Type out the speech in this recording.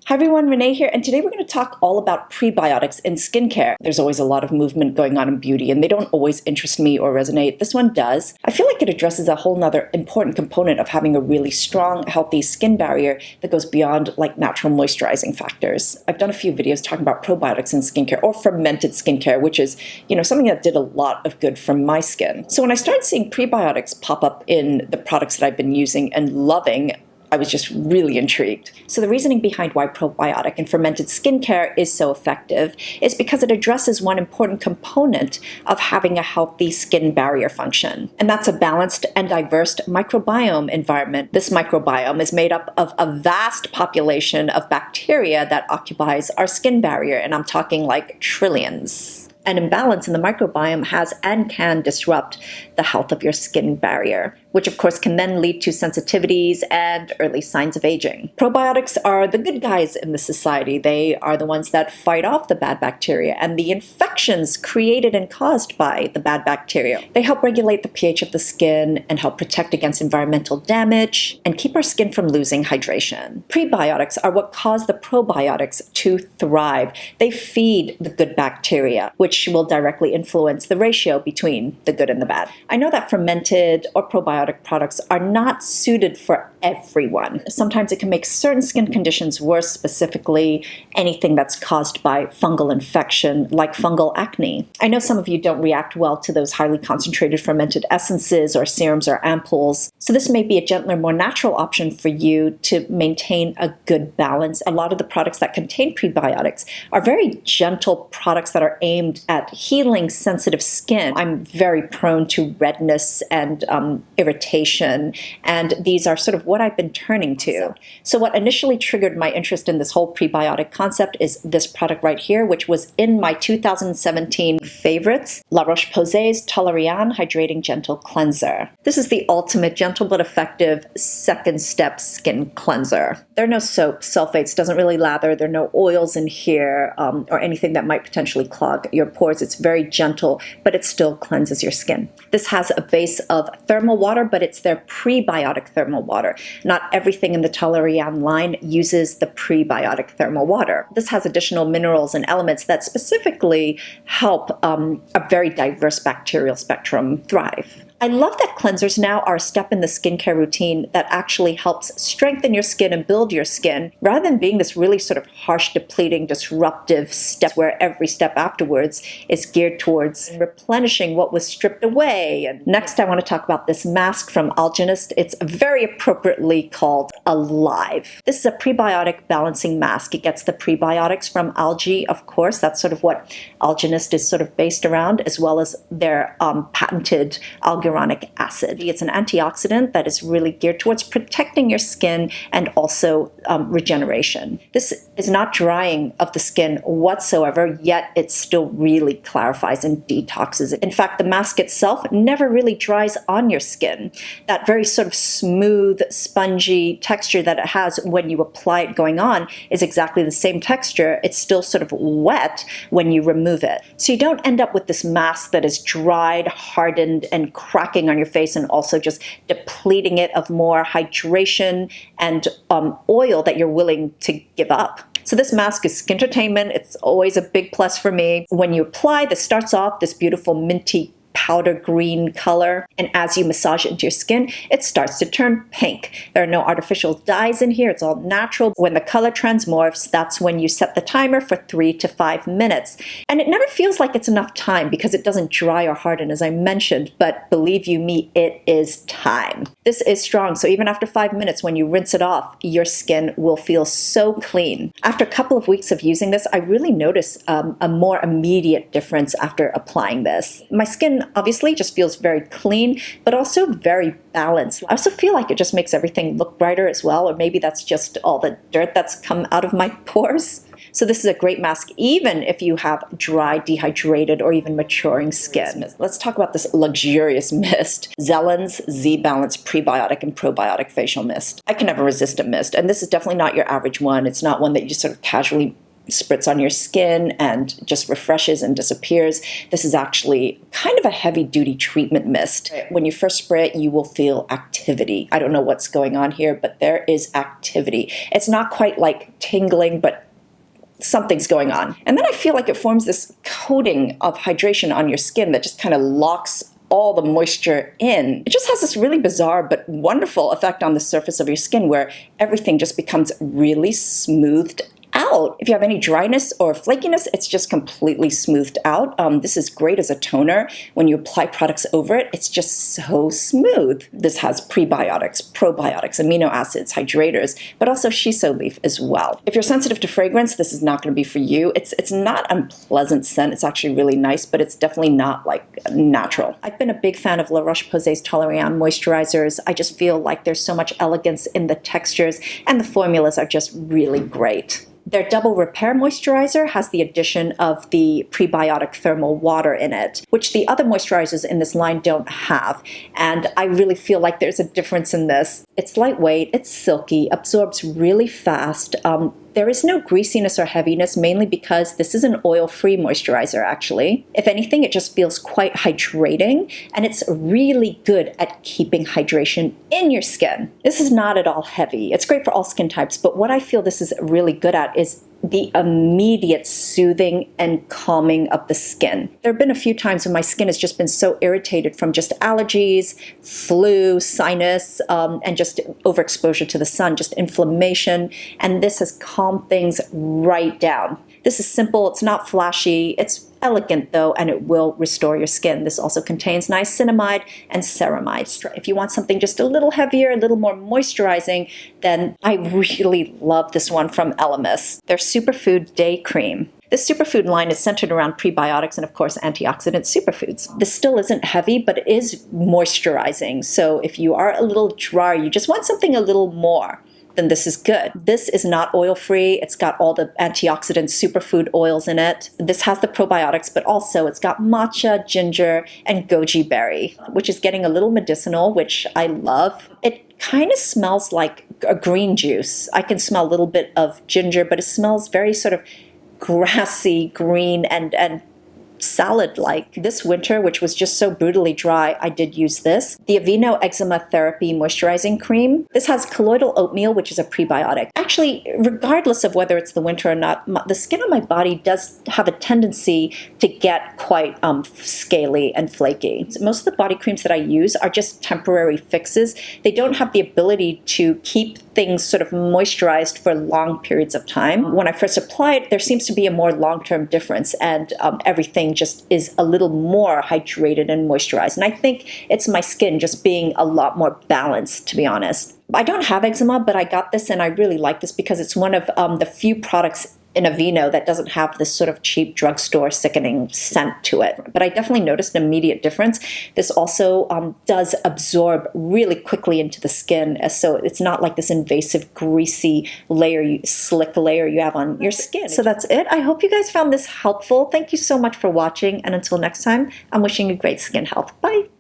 Hi everyone, Renee here, and today we're going to talk all about prebiotics in skincare. There's always a lot of movement going on in beauty, and they don't always interest me or resonate. This one does. I feel like it addresses a whole nother important component of having a really strong, healthy skin barrier that goes beyond like natural moisturizing factors. I've done a few videos talking about probiotics in skincare or fermented skincare, which is, something that did a lot of good for my skin. So when I started seeing prebiotics pop up in the products that I've been using and loving, I was just really intrigued. So the reasoning behind why probiotic and fermented skincare is so effective is because it addresses one important component of having a healthy skin barrier function. And that's a balanced and diverse microbiome environment. This microbiome is made up of a vast population of bacteria that occupies our skin barrier, and I'm talking like trillions. An imbalance in the microbiome has and can disrupt the health of your skin barrier, which of course can then lead to sensitivities and early signs of aging. Probiotics are the good guys in the society. They are the ones that fight off the bad bacteria and the infections created and caused by the bad bacteria. They help regulate the pH of the skin and help protect against environmental damage and keep our skin from losing hydration. Prebiotics are what cause the probiotics to thrive. They feed the good bacteria, which will directly influence the ratio between the good and the bad. I know that fermented or probiotic products are not suited for everyone. Sometimes it can make certain skin conditions worse, specifically anything that's caused by fungal infection, like fungal acne. I know some of you don't react well to those highly concentrated fermented essences or serums or ampoules, so this may be a gentler, more natural option for you to maintain a good balance. A lot of the products that contain prebiotics are very gentle products that are aimed at healing sensitive skin. I'm very prone to redness and irritation, and these are sort of what I've been turning to. So what initially triggered my interest in this whole prebiotic concept is this product right here, which was in my 2017 favorites, La Roche-Posay's Toleriane Hydrating Gentle Cleanser. This is the ultimate gentle but effective second step skin cleanser. There are no soaps, sulfates, doesn't really lather, there are no oils in here or anything that might potentially clog your pores. It's very gentle, but it still cleanses your skin. This has a base of thermal water, but it's their prebiotic thermal water. Not everything in the Toleriane line uses the prebiotic thermal water. This has additional minerals and elements that specifically help a very diverse bacterial spectrum thrive. I love that cleansers now are a step in the skincare routine that actually helps strengthen your skin and build your skin, rather than being this really sort of harsh, depleting, disruptive step where every step afterwards is geared towards replenishing what was stripped away. And next, I want to talk about this mask from Algenist. It's very appropriately called Alive. This is a prebiotic balancing mask. It gets the prebiotics from algae, of course. That's sort of what Algenist is sort of based around, as well as their patented hyaluronic acid. It's an antioxidant that is really geared towards protecting your skin and also regeneration. This is not drying of the skin whatsoever, yet it still really clarifies and detoxes it. In fact, the mask itself never really dries on your skin. That very sort of smooth, spongy texture that it has when you apply it going on is exactly the same texture. It's still sort of wet when you remove it. So you don't end up with this mask that is dried, hardened, and cracking on your face, and also just depleting it of more hydration and oil that you're willing to give up. So this mask is skin entertainment. It's always a big plus for me. When you apply, this starts off this beautiful minty powder green color, and as you massage it into your skin, it starts to turn pink. There are no artificial dyes in here. It's all natural. When the color transmorphs, that's when you set the timer for 3 to 5 minutes. And it never feels like it's enough time because it doesn't dry or harden, as I mentioned, but believe you me, it is time. This is strong, so even after 5 minutes, when you rinse it off, your skin will feel so clean. After a couple of weeks of using this, I really notice a more immediate difference after applying this. My skin obviously just feels very clean, but also very balanced. I also feel like it just makes everything look brighter as well, or maybe that's just all the dirt that's come out of my pores. So this is a great mask even if you have dry, dehydrated, or even maturing skin. Let's talk about this luxurious mist. Zelans Z-Balance Prebiotic and Probiotic Facial Mist. I can never resist a mist, and this is definitely not your average one. It's not one that you just sort of casually spritz on your skin and just refreshes and disappears. This is actually kind of a heavy-duty treatment mist. When you first spray it, you will feel activity. I don't know what's going on here, but there is activity. It's not quite like tingling, but something's going on. And then I feel like it forms this coating of hydration on your skin that just kind of locks all the moisture in. It just has this really bizarre but wonderful effect on the surface of your skin where everything just becomes really smoothed out. If you have any dryness or flakiness, it's just completely smoothed out. This is great as a toner. When you apply products over it, it's just so smooth. This has prebiotics, probiotics, amino acids, hydrators, but also shiso leaf as well. If you're sensitive to fragrance, this is not going to be for you. It's not unpleasant scent. It's actually really nice, but it's definitely not like natural. I've been a big fan of La Roche-Posay's Toleriane moisturizers. I just feel like there's so much elegance in the textures, and the formulas are just really great. Their Double Repair Moisturizer has the addition of the prebiotic thermal water in it, which the other moisturizers in this line don't have. And I really feel like there's a difference in this. It's lightweight, it's silky, absorbs really fast. There is no greasiness or heaviness, mainly because this is an oil-free moisturizer, actually. If anything, it just feels quite hydrating, and it's really good at keeping hydration in your skin. This is not at all heavy. It's great for all skin types, but what I feel this is really good at is the immediate soothing and calming of the skin. There have been a few times when my skin has just been so irritated from just allergies, flu, sinus, and just overexposure to the sun, just inflammation, and this has calmed things right down. This is simple, it's not flashy, it's elegant though, and it will restore your skin. This also contains niacinamide and ceramide. If you want something just a little heavier, a little more moisturizing, then I really love this one from Elemis. Their Superfood Day Cream. This Superfood line is centered around prebiotics and, of course, antioxidant superfoods. This still isn't heavy, but it is moisturizing. So if you are a little dry, you just want something a little more, then this is good. This is not oil-free. It's got all the antioxidant superfood oils in it. This has the probiotics, but also it's got matcha, ginger, and goji berry, which is getting a little medicinal, which I love. It kind of smells like a green juice. I can smell a little bit of ginger, but it smells very sort of grassy, green, and salad-like. This winter, which was just so brutally dry, I did use this. The Aveeno Eczema Therapy Moisturizing Cream. This has colloidal oatmeal, which is a prebiotic. Actually, regardless of whether it's the winter or not, the skin on my body does have a tendency to get quite scaly and flaky. Most of the body creams that I use are just temporary fixes. They don't have the ability to keep things sort of moisturized for long periods of time. When I first apply it, there seems to be a more long-term difference, and everything just is a little more hydrated and moisturized. And I think it's my skin just being a lot more balanced, to be honest. I don't have eczema, but I got this and I really like this because it's one of the few products in Aveeno that doesn't have this sort of cheap drugstore sickening scent to it. But I definitely noticed an immediate difference. This also does absorb really quickly into the skin, so it's not like this invasive, greasy layer, slick layer you have on your skin. So that's it. I hope you guys found this helpful. Thank you so much for watching, and until next time, I'm wishing you great skin health. Bye!